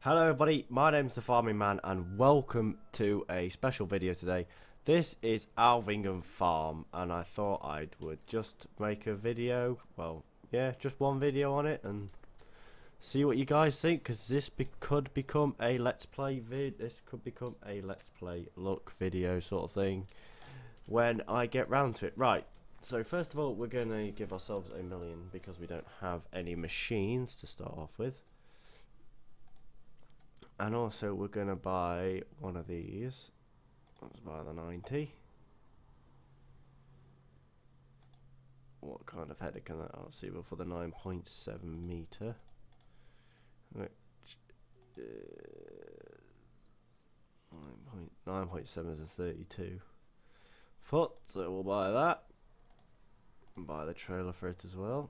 Hello everybody, my name's the Farming Man and welcome to a special video today. This is Alvingham Farm and I thought I would just make a video, well yeah, just one video on it and see what you guys think, because this could become a let's play look video sort of thing when I get round to it. Right, so first of all we're going to give ourselves a million because we don't have any machines to start off with. And also we're going to buy one of these. Let's buy the 90. What kind of header can that? I'll see, well, for the 9.7 meter. Which 9.7 is a 32 foot, so we'll buy that. And buy the trailer for it as well.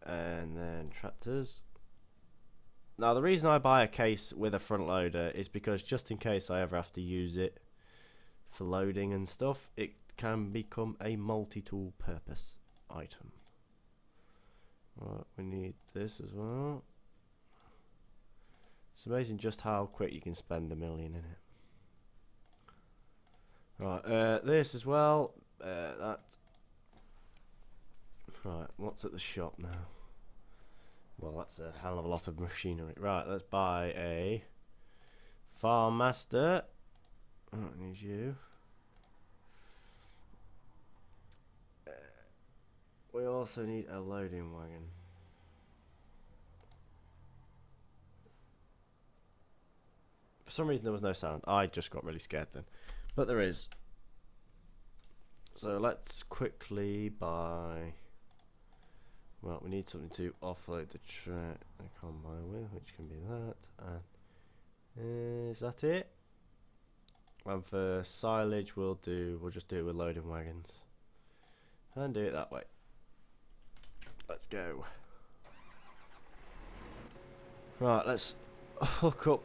And then tractors. Now the reason I buy a case with a front loader is because just in case I ever have to use it for loading and stuff, it can become a multi-tool purpose item. Right, we need this as well. It's amazing just how quick you can spend $1 million in it. Right, this as well. That. Right, what's at the shop now? Well, that's a hell of a lot of machinery. Right, let's buy a Farm Master. I don't need you. We also need a loading wagon. For some reason there was no sound. I just got really scared then. But there is. So let's quickly buy... Well, we need something to offload the combine with, which can be that. And is that it? And for silage, we'll just do it with loading wagons, and do it that way. Let's go. Right, let's hook up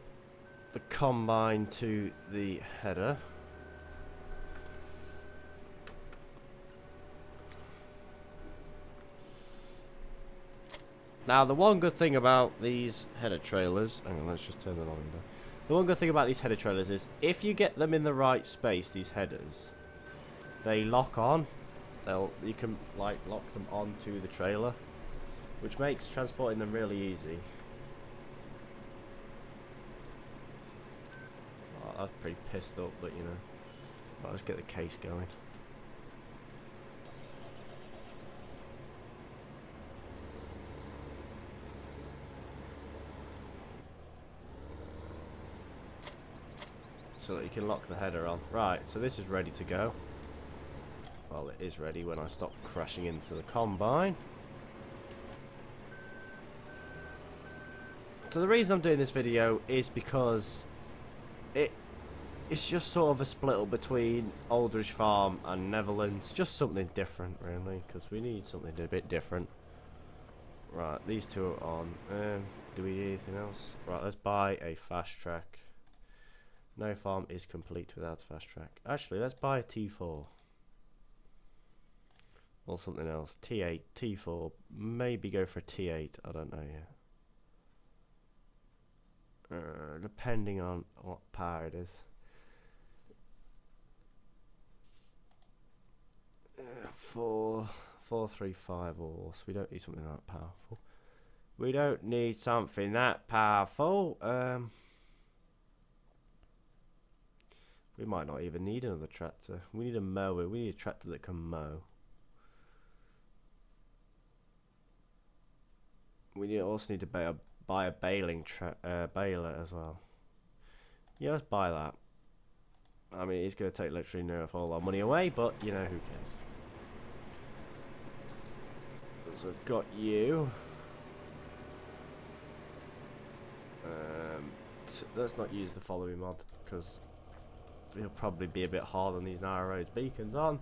the combine to the header. Now, the one good thing about these header trailers, hang on, let's just turn them on. The one good thing about these header trailers is if you get them in the right space, these headers, they lock on. You can like lock them onto the trailer, which makes transporting them really easy. Oh, that's pretty pissed up, but you know, right, let's get the case going. So that you can lock the header on. Right, so this is ready to go. Well, it is ready when I stop crashing into the combine. So the reason I'm doing this video is because it's just sort of a split up between Aldridge Farm and Netherlands. Just something different, really, because we need something a bit different. Right, these two are on. Do we need anything else? Right, let's buy a fast track. No farm is complete without a fast track. Actually, let's buy a T4. Or something else. T8, T4. Maybe go for a T8. I don't know yet. Depending on what power it is. 435 horse. We don't need something that powerful. We don't need something that powerful. We might not even need another tractor. We need a mower. We need a tractor that can mow. We also need to buy a baler as well. Yeah, let's buy that. I mean, it's going to take literally a whole lot of money away, but you know, who cares? So I've got you. Let's not use the following mod because it'll probably be a bit hard on these narrow roads. Beacons on.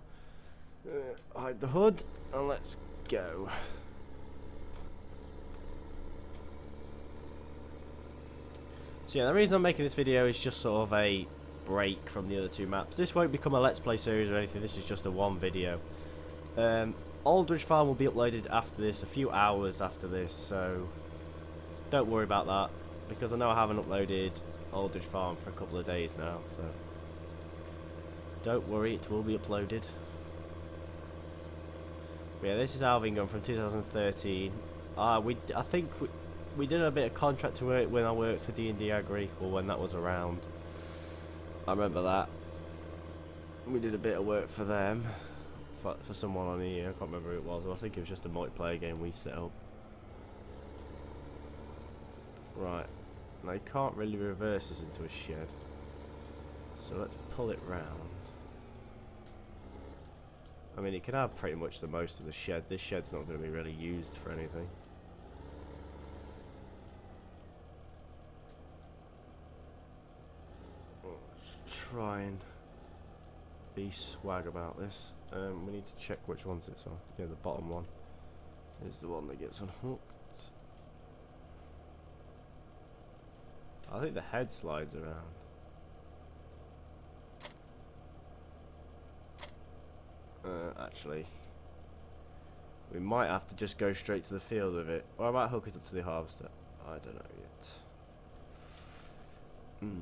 Hide the hood and let's go. So yeah, the reason I'm making this video is just sort of a break from the other two maps. This won't become a let's play series or anything. This is just a one video. Aldridge Farm will be uploaded after this, a few hours after this, so don't worry about that, because I know I haven't uploaded Aldridge Farm for a couple of days now, so don't worry, it will be uploaded. But yeah, this is Alvin Gun from 2013. I think we did a bit of contract work when I worked for D&D Agri, or when that was around. I remember that. We did a bit of work for them, for someone on here. I can't remember who it was. I think it was just a multiplayer game we set up. Right, now you can't really reverse this into a shed, so let's pull it round. I mean, it can have pretty much the most of the shed. This shed's not going to be really used for anything. Let's try and be swag about this. We need to check which ones it's on. Yeah, the bottom one is the one that gets unhooked. I think the head slides around. Actually, we might have to just go straight to the field with it, or I might hook it up to the harvester. I don't know yet.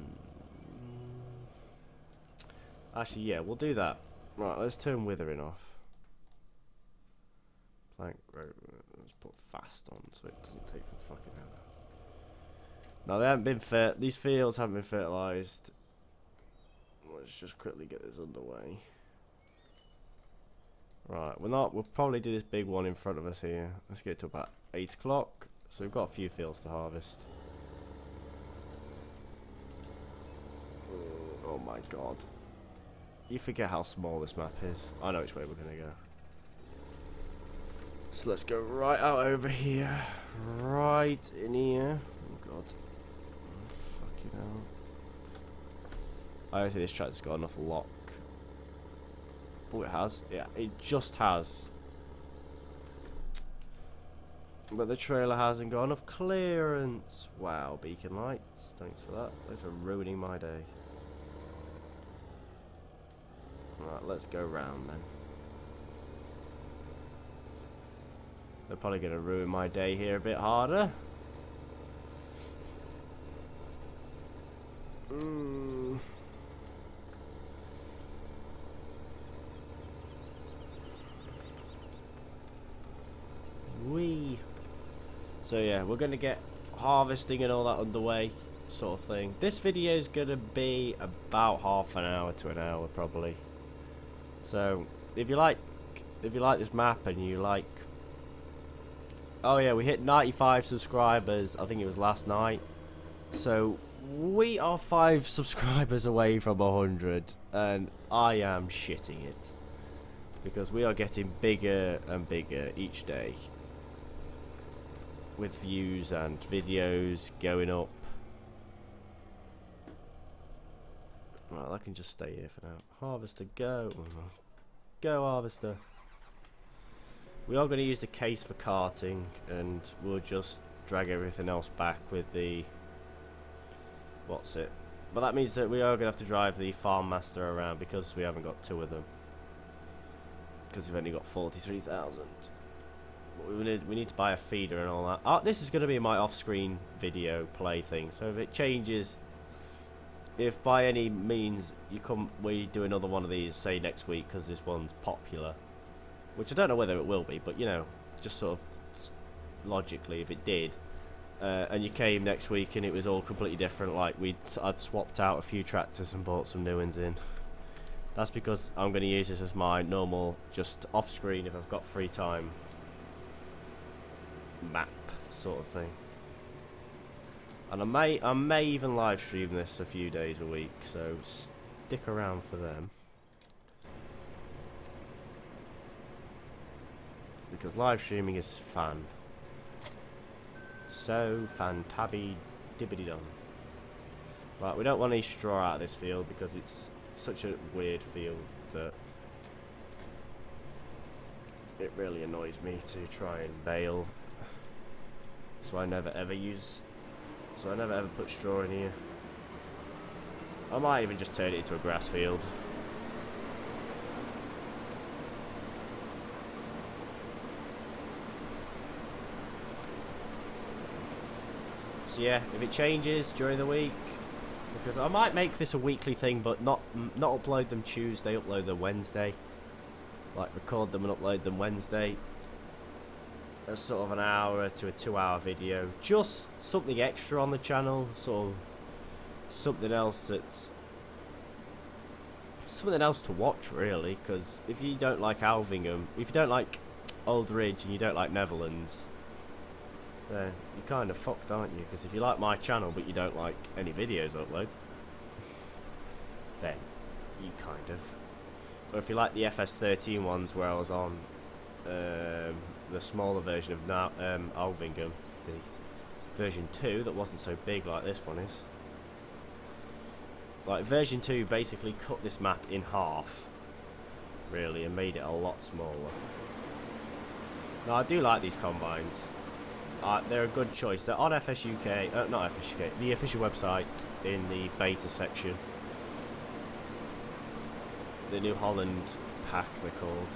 Actually, yeah, we'll do that. Right, let's turn withering off. Plank rope. Let's put fast on so it doesn't take for fucking ever. Now they haven't been these fields haven't been fertilized. Let's just quickly get this underway. Right, we'll probably do this big one in front of us here. Let's get to about 8 o'clock. So we've got a few fields to harvest. Oh my god. You forget how small this map is. I know which way we're gonna go. So let's go right out over here. Right in here. Oh god. Oh, fucking hell. I don't think this tractor's got enough lock. Oh, it has. Yeah, it just has. But the trailer hasn't got enough clearance. Wow, beacon lights. Thanks for that. Those are ruining my day. Right, let's go round then. They're probably going to ruin my day here a bit harder. So yeah, we're going to get harvesting and all that underway, sort of thing. This video is going to be about half an hour to an hour probably. So if you like this map and you like, oh yeah, we hit 95 subscribers. I think it was last night. So we are 5 subscribers away from 100, and I am shitting it because we are getting bigger and bigger each day, with views and videos going up. Right, I can just stay here for now. Harvester, go. Go, harvester. We are going to use the case for carting, and we'll just drag everything else back with the... what's it? But that means that we are going to have to drive the farm master around because we haven't got 2 of them. Because we've only got 43,000. We need to buy a feeder and all that. Oh, this is going to be my off-screen video play thing. So if it changes, if by any means we do another one of these, say next week, because this one's popular, which I don't know whether it will be, but you know, just sort of logically, if it did, and you came next week and it was all completely different, like I'd swapped out a few tractors and bought some new ones in. That's because I'm going to use this as my normal, just off-screen if I've got free time, map sort of thing. And I may even live stream this a few days a week, so stick around for them, because live streaming is fun. So fantabby dibbity dum. Right, we don't want any straw out of this field because it's such a weird field that it really annoys me to try and bale. So I never ever put straw in here. I might even just turn it into a grass field. So yeah, if it changes during the week, because I might make this a weekly thing, but not upload them Tuesday, upload them Wednesday. Like record them and upload them Wednesday. As sort of an hour to a 2-hour video, just something extra on the channel, sort of something else that's something else to watch really. Because if you don't like Alvingham, if you don't like Old Ridge and you don't like Netherlands, then you're kind of fucked, aren't you? Because if you like my channel but you don't like any videos I upload, then you kind of. Or if you like the FS13 ones where I was on the smaller version of Alvingham, the version 2 that wasn't so big like this one is. Like version 2 basically cut this map in half, really, and made it a lot smaller. Now I do like these combines. They're a good choice. They're on FSUK, not FSUK, the official website in the beta section. The New Holland pack they're called.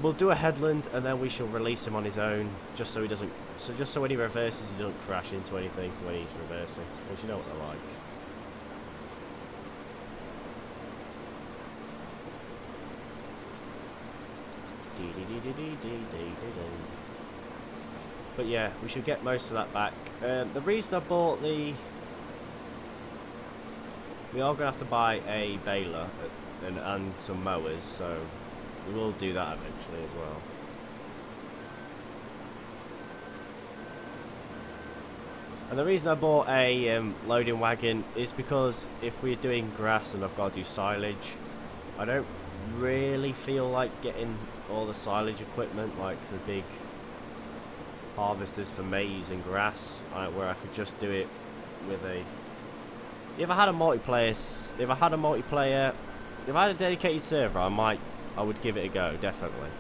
We'll do a Headland and then we shall release him on his own, just so he doesn't. So just so when he reverses, he doesn't crash into anything when he's reversing, because you know what they're like. But yeah, we should get most of that back. The reason I bought the. We are going to have to buy a baler and some mowers, so we will do that eventually as well. And the reason I bought a loading wagon is because if we're doing grass and I've got to do silage, I don't really feel like getting all the silage equipment, like the big harvesters for maize and grass, where I could just do it with a. If I had a dedicated server, I would give it a go, definitely.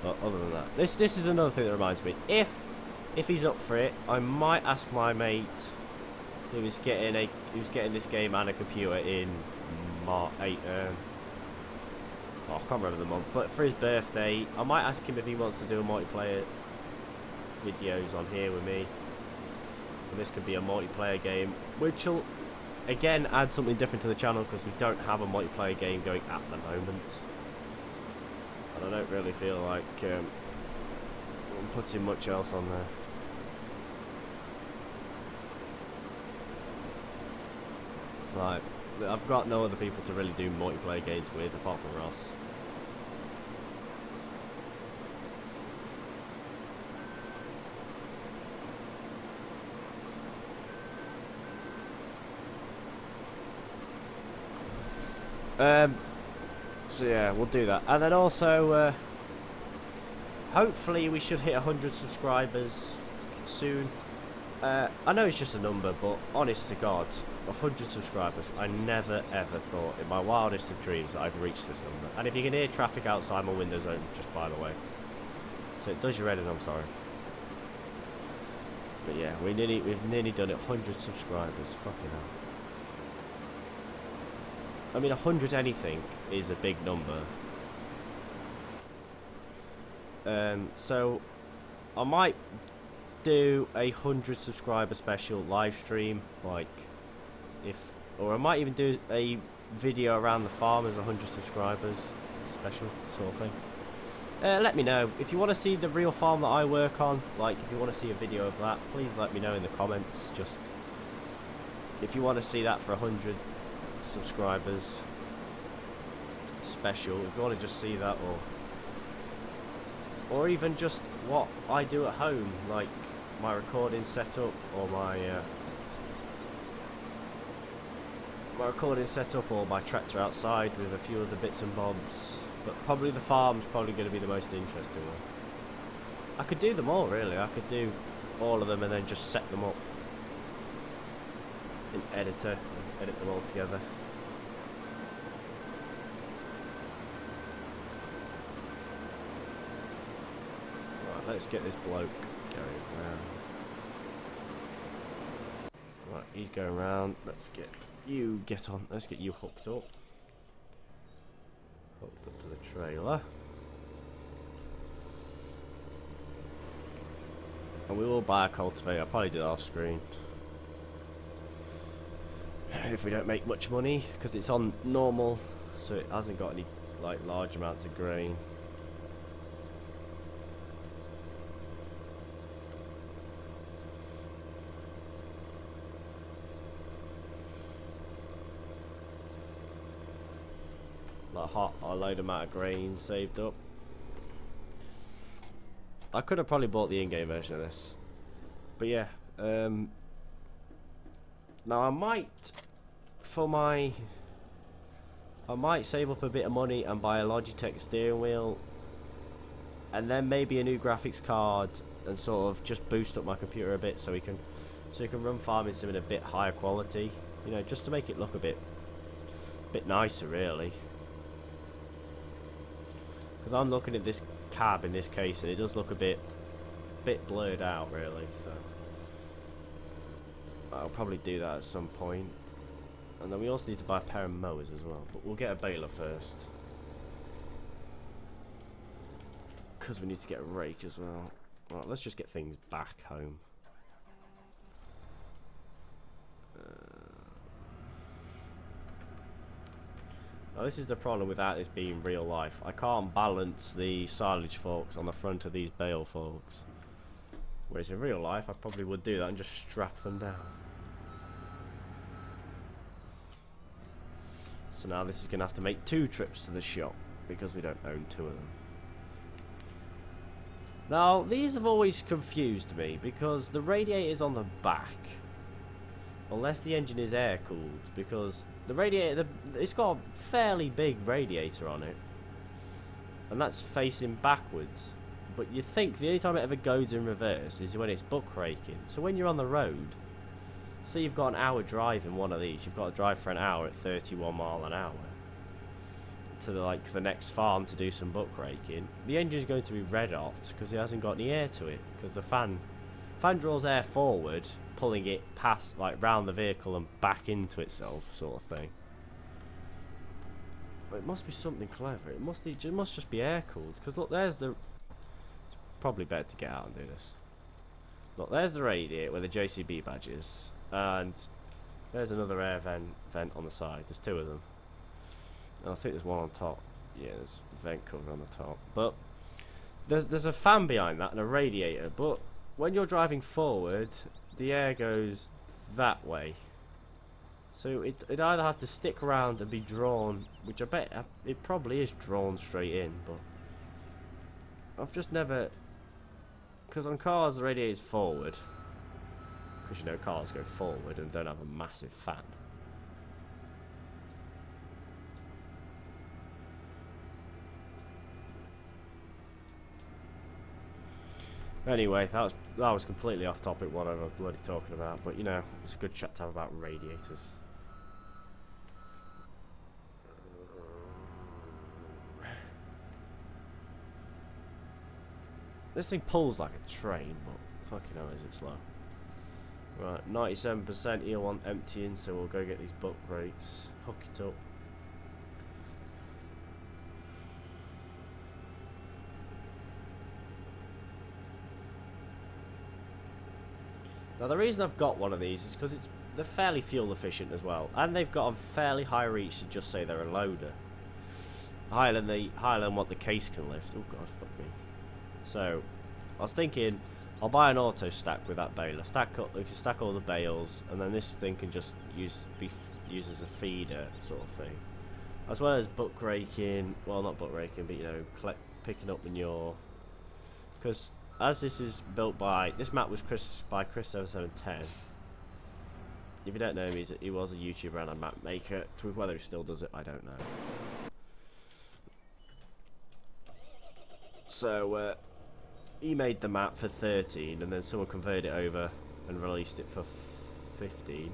But other than that, this is another thing that reminds me. If he's up for it, I might ask my mate who was getting this game and a computer in March 8. I can't remember the month, but for his birthday, I might ask him if he wants to do a multiplayer videos on here with me. And this could be a multiplayer game, which will again add something different to the channel because we don't have a multiplayer game going at the moment, and I don't really feel like putting much else on there. Like, I've got no other people to really do multiplayer games with apart from Ross. So yeah, we'll do that, and then also hopefully we should hit 100 subscribers soon. I know it's just a number, but honest to God, 100 subscribers, I never ever thought in my wildest of dreams that I'd reach this number. And if you can hear traffic outside my windows open, just by the way, so it does your head in, I'm sorry. But yeah, we've nearly done it. 100 subscribers, fucking hell. I mean, 100 anything is a big number. So I might do a 100 subscriber special live stream, like or I might even do a video around the farm as 100 subscribers special sort of thing. Let me know if you want to see the real farm that I work on. Like, if you want to see a video of that, please let me know in the comments. Just if you want to see that for 100 subscribers special, if you want to just see that, or even just what I do at home, like my recording setup or my tractor outside with a few other bits and bobs. But probably the farm's probably going to be the most interesting one. I could do them all, really. I could do all of them and then just set them up in editor and edit them all together. Right, let's get this bloke going round. Right, he's going round. Let's get you let's get you hooked up. Hooked up to the trailer. And we will buy a cultivator. I'll probably do it off screen. If we don't make much money, because it's on normal, so it hasn't got any like large amounts of grain. Like a load amount of grain saved up. I could have probably bought the in-game version of this, but yeah. Now I might save up a bit of money and buy a Logitech steering wheel, and then maybe a new graphics card, and sort of just boost up my computer a bit so we can run Farming Sim in a bit higher quality, you know, just to make it look a bit nicer, really. Because I'm looking at this cab in this case, and it does look a bit blurred out, really. So I'll probably do that at some point. And then we also need to buy a pair of mowers as well, but we'll get a baler first, because we need to get a rake as well. Right, let's just get things back home. Now this is the problem without this being real life. I can't balance the silage forks on the front of these bale forks. Whereas in real life I probably would do that and just strap them down. So now this is going to have to make 2 trips to the shop, because we don't own 2 of them. Now these have always confused me, because the radiator is on the back, unless the engine is air cooled, because the radiator, it's got a fairly big radiator on it, and that's facing backwards. But you think the only time it ever goes in reverse is when it's buck raking. So when you're on the road, say you've got an hour drive in one of these, you've got to drive for an hour at 31 miles an hour to the next farm to do some buck raking. The engine's going to be red hot because it hasn't got any air to it, because the fan draws air forward, pulling it past, like, round the vehicle and back into itself, sort of thing. But it must be something clever. It must just be air cooled. Because look, there's the. It's probably better to get out and do this. Look, there's the radiator where the JCB badge is, and there's another air vent on the side. There's 2 of them. And I think there's one on top. Yeah, there's a vent cover on the top. But there's a fan behind that and a radiator. But when you're driving forward, the air goes that way. So it'd either have to stick around and be drawn, which I bet it probably is drawn straight in, but I've just never, because on cars the radiator is forward, because you know cars go forward and don't have a massive fan. Anyway, that was completely off topic what I was bloody talking about, but you know, it's a good chat to have about radiators. This thing pulls like a train, but fucking hell is it slow. Right, 97% here want emptying, so we'll go get these buck brakes, hook it up. Now the reason I've got one of these is because they're fairly fuel efficient as well, and they've got a fairly high reach to just say they're a loader. Higher than what the case can lift. Oh god, fuck me. So I was thinking I'll buy an auto stack with that baler. We can stack all the bales, and then this thing can just be used as a feeder sort of thing, as well as buck raking. Well, not buck raking, but you know, picking up manure. Because as this is built by, this map was by Chris7710. If you don't know him, he was a YouTuber and a map maker. Whether he still does it, I don't know. So he made the map for 13, and then someone converted it over and released it for 15.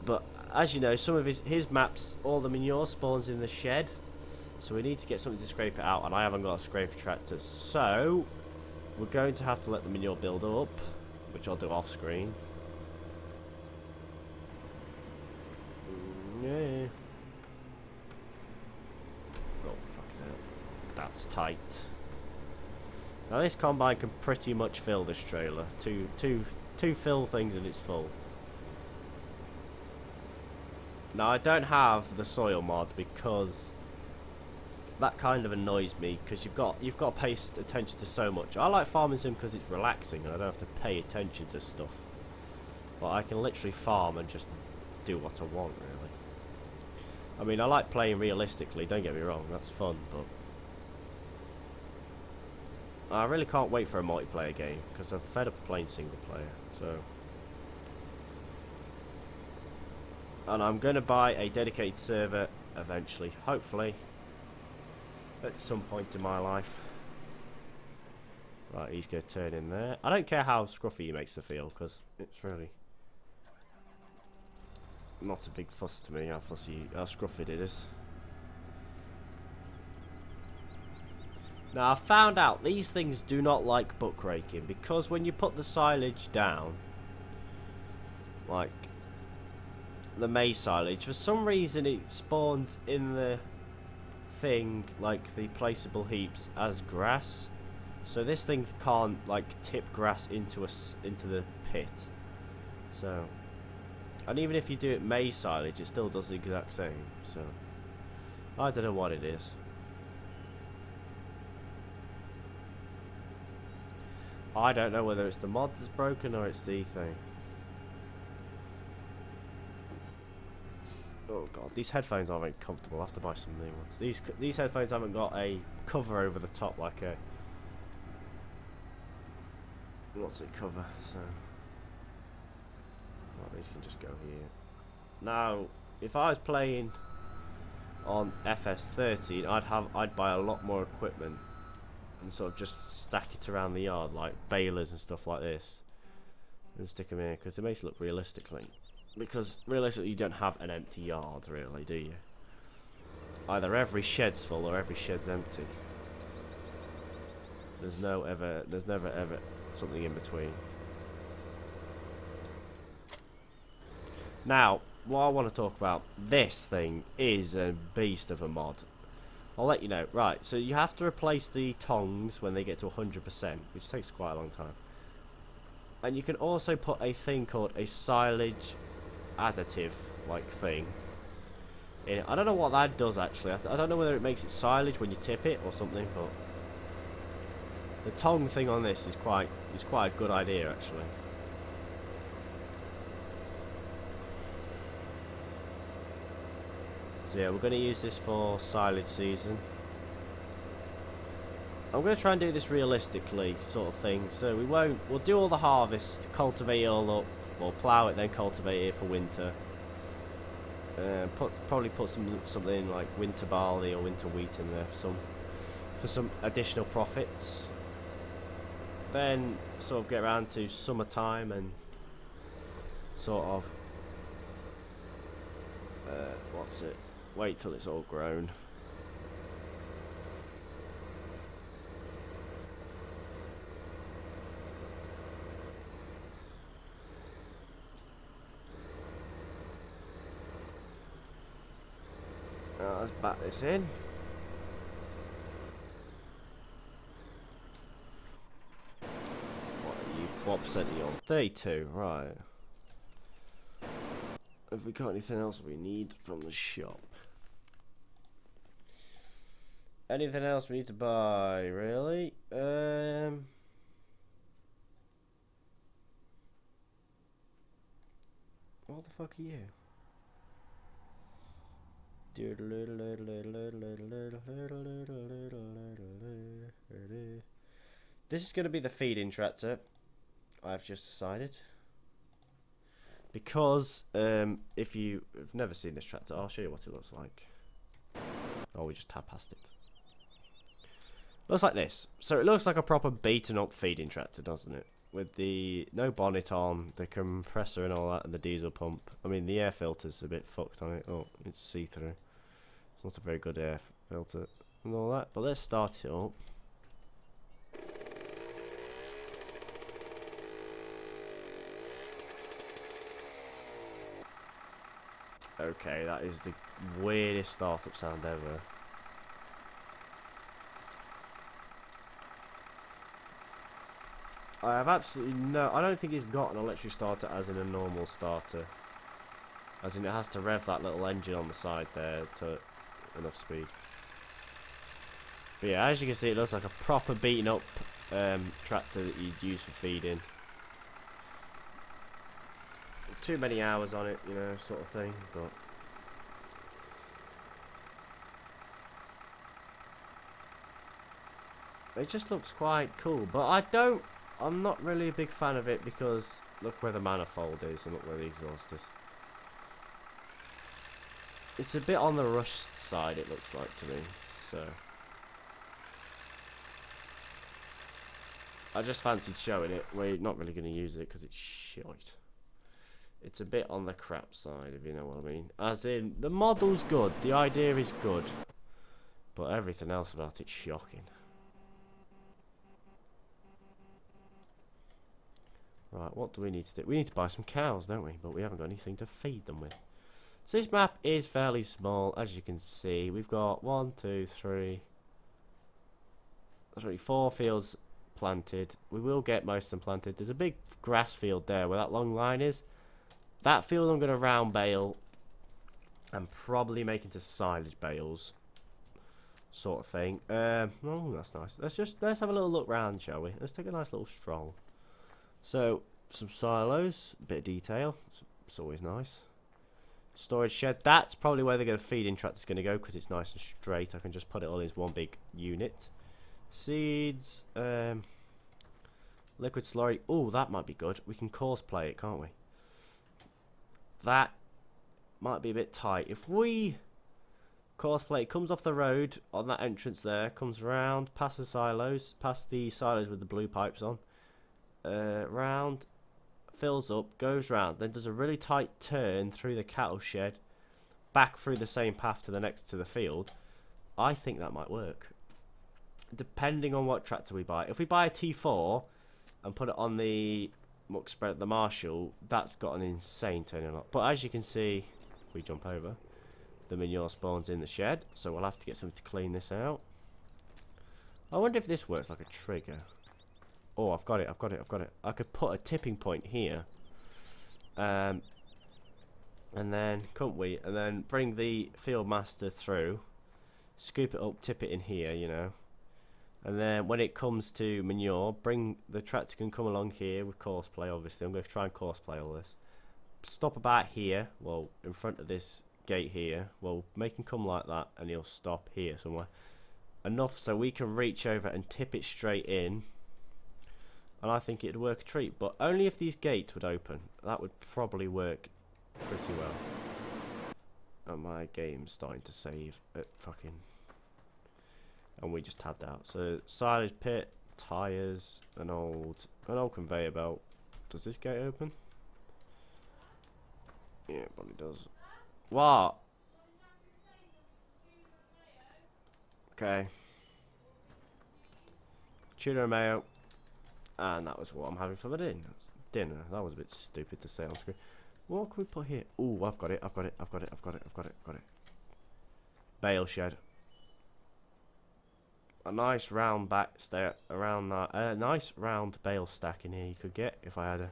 But as you know, some of his maps, all the manure spawns in the shed, so we need to get something to scrape it out, and I haven't got a scraper tractor, so we're going to have to let the manure build up, which I'll do off screen. Yeah. Oh fucking hell, that's tight. Now this combine can pretty much fill this trailer. Two fill things and it's full. Now I don't have the soil mod because that kind of annoys me, because you've got to pay attention to so much. I like farming sim because it's relaxing and I don't have to pay attention to stuff. But I can literally farm and just do what I want, really. I mean, I like playing realistically, don't get me wrong, that's fun, but I really can't wait for a multiplayer game because I'm fed up playing single player. So, and I'm going to buy a dedicated server eventually, hopefully, at some point in my life. Right, he's going to turn in there. I don't care how scruffy he makes the feel, because it's really not a big fuss to me how scruffy it is. Now, I found out these things do not like book raking, because when you put the silage down, like the maize silage, for some reason it spawns in the thing, like the placeable heaps, as grass. So this thing can't like tip grass into the pit. So, and even if you do it maize silage, it still does the exact same. So I don't know what it is. I don't know whether it's the mod that's broken or it's the thing. Oh god, these headphones aren't very comfortable. I'll have to buy some new ones. These headphones haven't got a cover over the top, like a what's it cover? So well, these can just go here. Now, if I was playing on FS13, I'd buy a lot more equipment and sort of just stack it around the yard, like balers and stuff like this, and stick them here because it makes it look realistically. Because realistically, you don't have an empty yard, really, do you? Either every shed's full or every shed's empty. There's never ever something in between. Now, what I want to talk about, this thing is a beast of a mod. I'll let you know. Right, so you have to replace the tongs when they get to 100%, which takes quite a long time. And you can also put a thing called a silage additive like thing in. I don't know what that does actually. I don't know whether it makes it silage when you tip it or something, but the tong thing on this is quite a good idea actually. So yeah, we're going to use this for silage season. I'm going to try and do this realistically sort of thing, so we'll do all the harvest, cultivate it all up. We'll plough it, then cultivate it for winter. Probably put something like winter barley or winter wheat in there for some additional profits. Then sort of get around to summertime and sort of wait till it's all grown. Let's back this in. What percent are you on? 32, right. Have we got anything else we need from the shop? Anything else we need to buy, really? What the fuck are you? This is going to be the feed-in tractor, I've just decided. Because if you've never seen this tractor, I'll show you what it looks like. Oh, we just tapped past it. Looks like this. So it looks like a proper beaten up feed-in tractor, doesn't it? With the no bonnet on, the compressor and all that, and the diesel pump. I mean, the air filter's a bit fucked on it. Oh, it's see-through. It's not a very good air filter and all that. But let's start it up. Okay, that is the weirdest startup sound ever. I have absolutely no... I don't think it's got an electric starter as in a normal starter. As in it has to rev that little engine on the side there to enough speed. But yeah, as you can see, it looks like a proper beaten up tractor that you'd use for feeding. Too many hours on it, you know, sort of thing, but... It just looks quite cool, but I'm not really a big fan of it because look where the manifold is and look where the exhaust is. It's a bit on the rushed side, it looks like to me, so... I just fancied showing it. We're not really going to use it because it's shite. It's a bit on the crap side, if you know what I mean. As in, the model's good, the idea is good, but everything else about it's shocking. Right, what do we need to do? We need to buy some cows, don't we? But we haven't got anything to feed them with. So this map is fairly small, as you can see. We've got 1, 2, 3... That's really 4 fields planted. We will get most of them planted. There's a big grass field there where that long line is. That field I'm going to round bale and probably make into silage bales, sort of thing. Oh, that's nice. Let's have a little look round, shall we? Let's take a nice little stroll. So some silos, a bit of detail. It's always nice. Storage shed. That's probably where they're going to feed in tractor's going to go because it's nice and straight. I can just put it all in one big unit. Seeds, liquid slurry. Oh, that might be good. We can course play it, can't we? That might be a bit tight. If we course play, it comes off the road on that entrance there, comes round, past the silos with the blue pipes on, round, fills up, goes round, then does a really tight turn through the cattle shed, back through the same path to the field. I think that might work. Depending on what tractor we buy. If we buy a T4 and put it on the muck spread, the Marshall, that's got an insane turning up. But as you can see, if we jump over, the manure spawns in the shed, so we'll have to get something to clean this out. I wonder if this works like a trigger. Oh, I've got it. I could put a tipping point here, and then couldn't we? And then bring the field master through, scoop it up, tip it in here, you know. And then when it comes to manure, the tractor can come along here with course play, obviously. I'm going to try and course play all this. Stop about here, well, in front of this gate here. Well, make him come like that, and he'll stop here somewhere. Enough so we can reach over and tip it straight in. And I think it'd work a treat, but only if these gates would open. That would probably work pretty well. And my game's starting to save at fucking... And we just tabbed out. So silage pit, tires, an old conveyor belt. Does this gate open? Yeah, it probably does. What? Okay. Tuna and mayo. And that was what I'm having for the dinner. That was a bit stupid to say on screen. What can we put here? Oh, I've got it. Bale shed. A nice round around that. A nice round bale stack in here you could get if I had a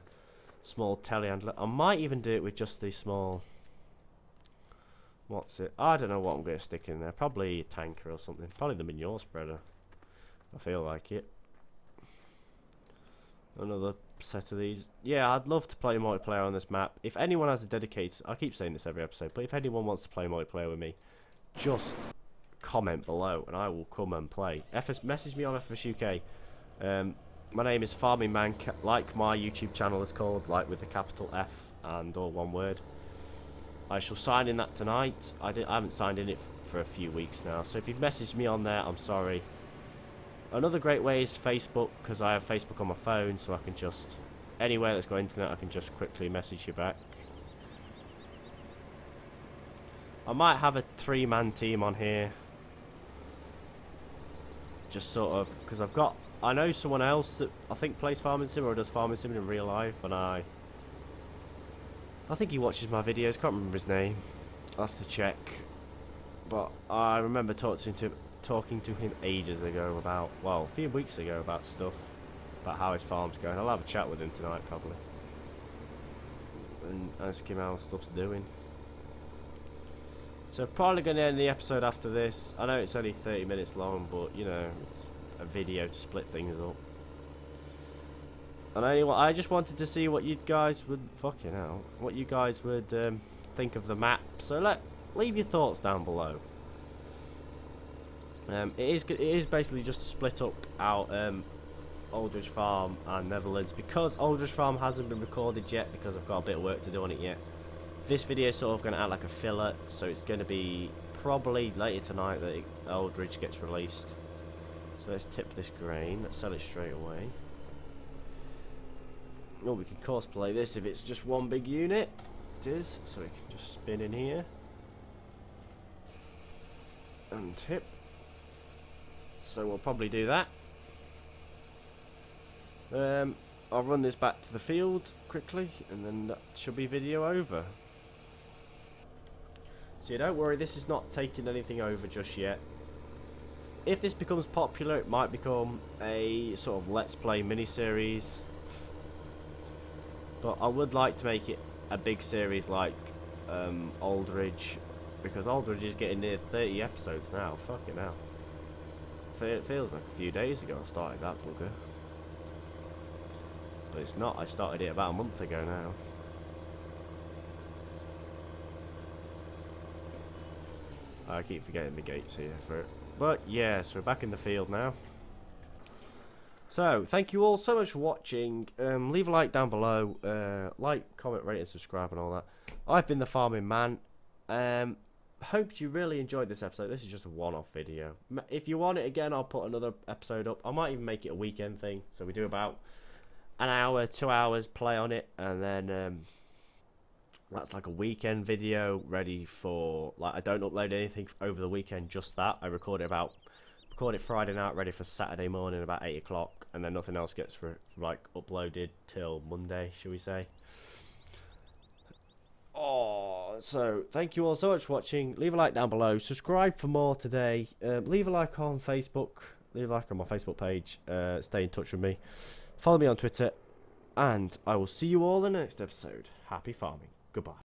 small telehandler. I might even do it with just the small... What's it? I don't know what I'm going to stick in there. Probably a tanker or something. Probably the manure spreader. I feel like it. Another set of these. Yeah, I'd love to play multiplayer on this map. If anyone has a dedicated... I keep saying this every episode, but if anyone wants to play multiplayer with me, just comment below and I will come and play. Message me on FSUK. My name is Farming Man, like my YouTube channel is called, like with the capital F and all one word. I shall sign in that tonight. I haven't signed in it for a few weeks now, so if you've messaged me on there, I'm sorry. Another great way is Facebook, because I have Facebook on my phone, so I can just... Anywhere that's got internet, I can just quickly message you back. I might have a 3-man team on here. Just sort of... Because I know someone else that I think plays Farming Sim or does Farming Sim in real life, and I think he watches my videos. Can't remember his name. I'll have to check. But I remember talking to him ages ago about, well, a few weeks ago about stuff about how his farm's going. I'll have a chat with him tonight probably, and ask him how stuff's doing. So probably going to end the episode after this. I know it's only 30 minutes long, but you know, it's a video to split things up. And anyway, I just wanted to see what you guys would what you guys would think of the map. So leave your thoughts down below. It is basically just to split up out Aldridge Farm and Netherlands, because Aldridge Farm hasn't been recorded yet because I've got a bit of work to do on it yet. This video is sort of going to act like a filler, so it's going to be probably later tonight that Aldridge gets released. So let's tip this grain. Let's sell it straight away. Oh, we can cosplay this if it's just one big unit. It is, so we can just spin in here and tip. So we'll probably do that. I'll run this back to the field quickly, and then that should be video over. So you don't worry, this is not taking anything over just yet. If this becomes popular, it might become a sort of let's play mini-series. But I would like to make it a big series like Aldridge, because Aldridge is getting near 30 episodes now. Fucking hell. It feels like a few days ago I started that bugger. But it's not, I started it about a month ago now. I keep forgetting the gates here for it. But yeah, so we're back in the field now. So, thank you all so much for watching. Leave a like down below. Like, comment, rate and subscribe and all that. I've been the Farming Man. Hope you really enjoyed this episode. This is just a one-off video. If you want it again, I'll put another episode up. I might even make it a weekend thing. So we do about an hour, 2 hours play on it. And then that's like a weekend video ready for... Like, I don't upload anything over the weekend, just that. I record it Friday night, ready for Saturday morning about 8 o'clock. And then nothing else gets uploaded till Monday, shall we say. Oh, so thank you all so much for watching. Leave a like down below. Subscribe for more today. Leave a like on Facebook. Leave a like on my Facebook page. Stay in touch with me. Follow me on Twitter. And I will see you all in the next episode. Happy farming. Goodbye.